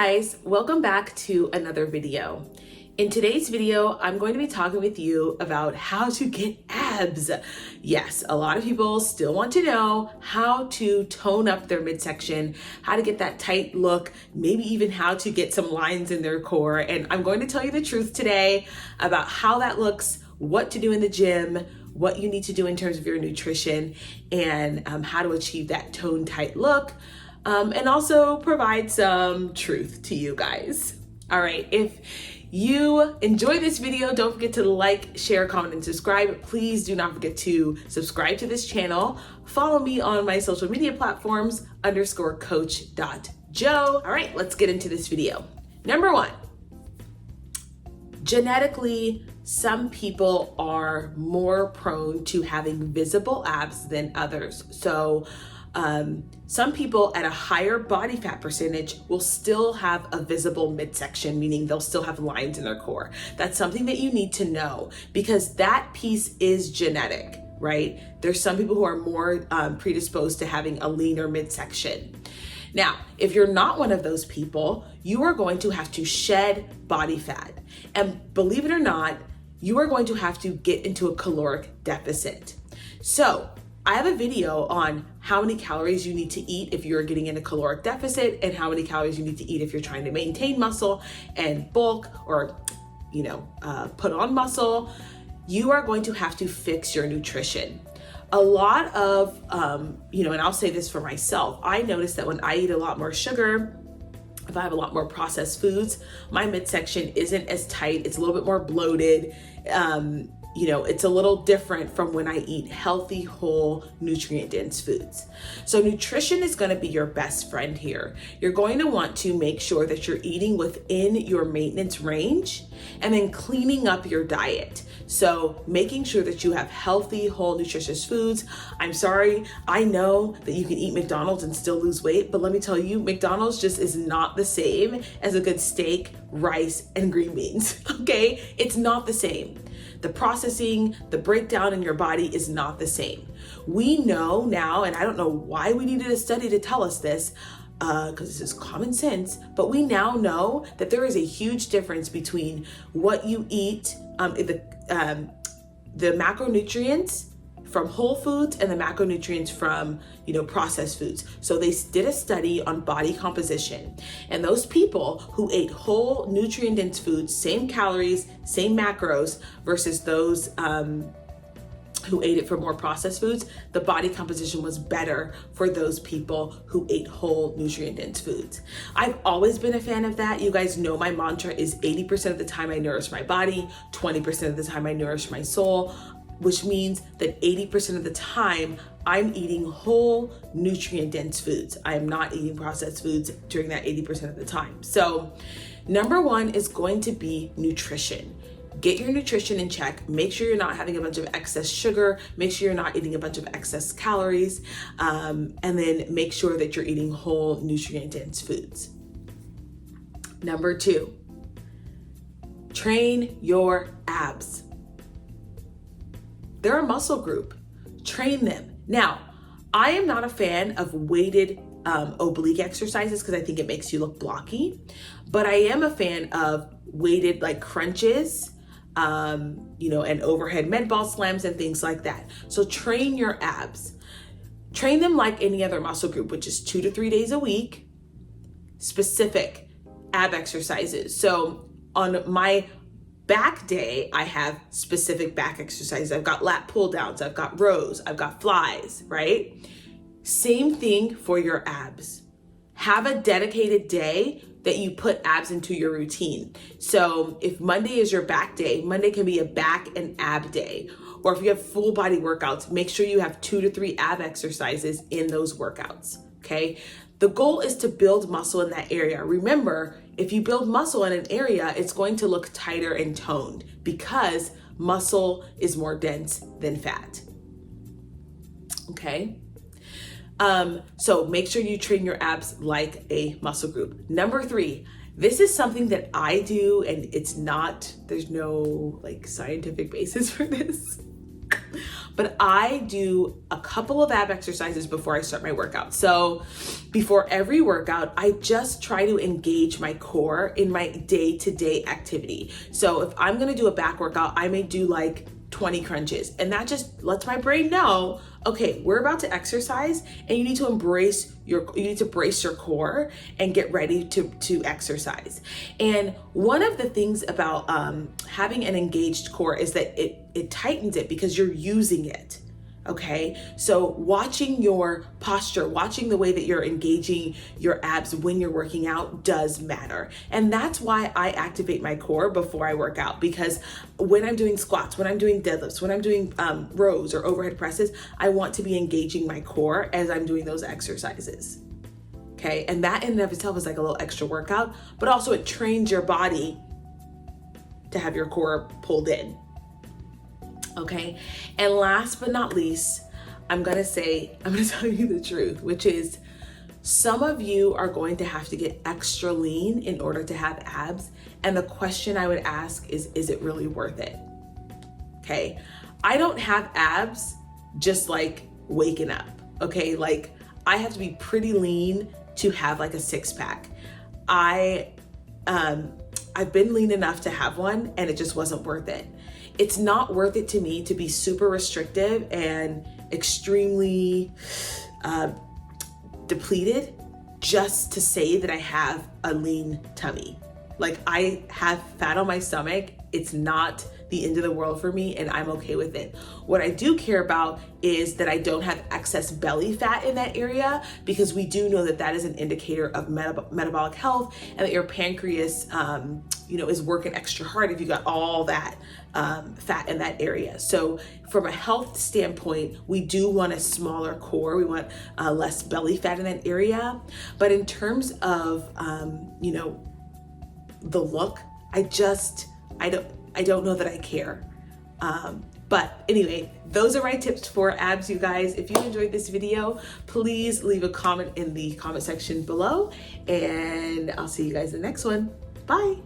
guys, welcome back to another video. In today's video, I'm going to be talking with you about how to get abs. Yes, a lot of people still want to know how to tone up their midsection, how to get that tight look, maybe even how to get some lines in their core. And I'm going to tell you the truth today about how that looks, what to do in the gym, what you need to do in terms of your nutrition, and how to achieve that tone tight look. And also provide some truth to you guys. All right, if you enjoy this video, don't forget to like, share, comment, and subscribe. Please do not forget to subscribe to this channel. Follow me on my social media platforms, _coach.joe. All right, let's get into this video. Number one, genetically, some people are more prone to having visible abs than others. So some people at a higher body fat percentage will still have a visible midsection, meaning they'll still have lines in their core. That's something that you need to know because that piece is genetic, right? There's some people who are more predisposed to having a leaner midsection. Now, if you're not one of those people, you are going to have to shed body fat. And believe it or not, you are going to have to get into a caloric deficit. So I have a video on how many calories you need to eat if you're getting in a caloric deficit and how many calories you need to eat if you're trying to maintain muscle and bulk or, put on muscle. You are going to have to fix your nutrition. A lot of, and I'll say this for myself, I notice that when I eat a lot more sugar, if I have a lot more processed foods, my midsection isn't as tight. It's a little bit more bloated. It's a little different from when I eat healthy, whole, nutrient-dense foods. So nutrition is going to be your best friend here. You're going to want to make sure that you're eating within your maintenance range and then cleaning up your diet. So making sure that you have healthy, whole, nutritious foods. I'm sorry, I know that you can eat McDonald's and still lose weight, but let me tell you, McDonald's just is not the same as a good steak, rice, and green beans, okay? It's not the same. The processing, the breakdown in your body is not the same. We know now, and I don't know why we needed a study to tell us this, because this is common sense, but we now know that there is a huge difference between what you eat, the macronutrients from whole foods and the macronutrients from, processed foods. So they did a study on body composition, and those people who ate whole nutrient-dense foods, same calories, same macros, versus those who ate it from more processed foods, the body composition was better for those people who ate whole nutrient-dense foods. I've always been a fan of that. You guys know my mantra is 80% of the time I nourish my body, 20% of the time I nourish my soul, which means that 80% of the time I'm eating whole nutrient-dense foods. I am not eating processed foods during that 80% of the time. So number one is going to be nutrition. Get your nutrition in check. Make sure you're not having a bunch of excess sugar. Make sure you're not eating a bunch of excess calories. And then make sure that you're eating whole nutrient-dense foods. Number two, train your abs. They're a muscle group. Train them. Now, I am not a fan of weighted oblique exercises because I think it makes you look blocky, but I am a fan of weighted like crunches, and overhead med ball slams and things like that. So train your abs. Train them like any other muscle group, which is 2 to 3 days a week, specific ab exercises. So on my back day, I have specific back exercises. I've got lat pull downs, I've got rows, I've got flies, right? Same thing for your abs. Have a dedicated day that you put abs into your routine. So if Monday is your back day, Monday can be a back and ab day. Or if you have full body workouts, make sure you have 2 to 3 ab exercises in those workouts, okay? The goal is to build muscle in that area. Remember, if you build muscle in an area, it's going to look tighter and toned because muscle is more dense than fat. Okay? So make sure you train your abs like a muscle group. Number 3, this is something that I do, and there's no like scientific basis for this, but I do a couple of ab exercises before I start my workout. So before every workout, I just try to engage my core in my day-to-day activity. So if I'm gonna do a back workout, I may do like 20 crunches, and that just lets my brain know, okay, we're about to exercise and you need to brace your core and get ready to exercise. And one of the things about having an engaged core is that it tightens it because you're using it. Okay, so watching your posture, watching the way that you're engaging your abs when you're working out does matter. And that's why I activate my core before I work out, because when I'm doing squats, when I'm doing deadlifts, when I'm doing rows or overhead presses, I want to be engaging my core as I'm doing those exercises. Okay, and that in and of itself is like a little extra workout, but also it trains your body to have your core pulled in. Okay, and last but not least, I'm gonna tell you the truth, which is some of you are going to have to get extra lean in order to have abs. And the question I would ask is it really worth it? Okay, I don't have abs just like waking up. Okay, like I have to be pretty lean to have like a six pack. I've been lean enough to have one and it just wasn't worth it. It's not worth it to me to be super restrictive and extremely depleted just to say that I have a lean tummy. Like I have fat on my stomach. It's not the end of the world for me and I'm okay with it. What I do care about is that I don't have excess belly fat in that area, because we do know that that is an indicator of metabolic health and that your pancreas is working extra hard if you got all that fat in that area. So from a health standpoint, we do want a smaller core. We want less belly fat in that area. But in terms of, the look, I don't know that I care. But anyway, those are my tips for abs, you guys. If you enjoyed this video, please leave a comment in the comment section below, and I'll see you guys in the next one. Bye.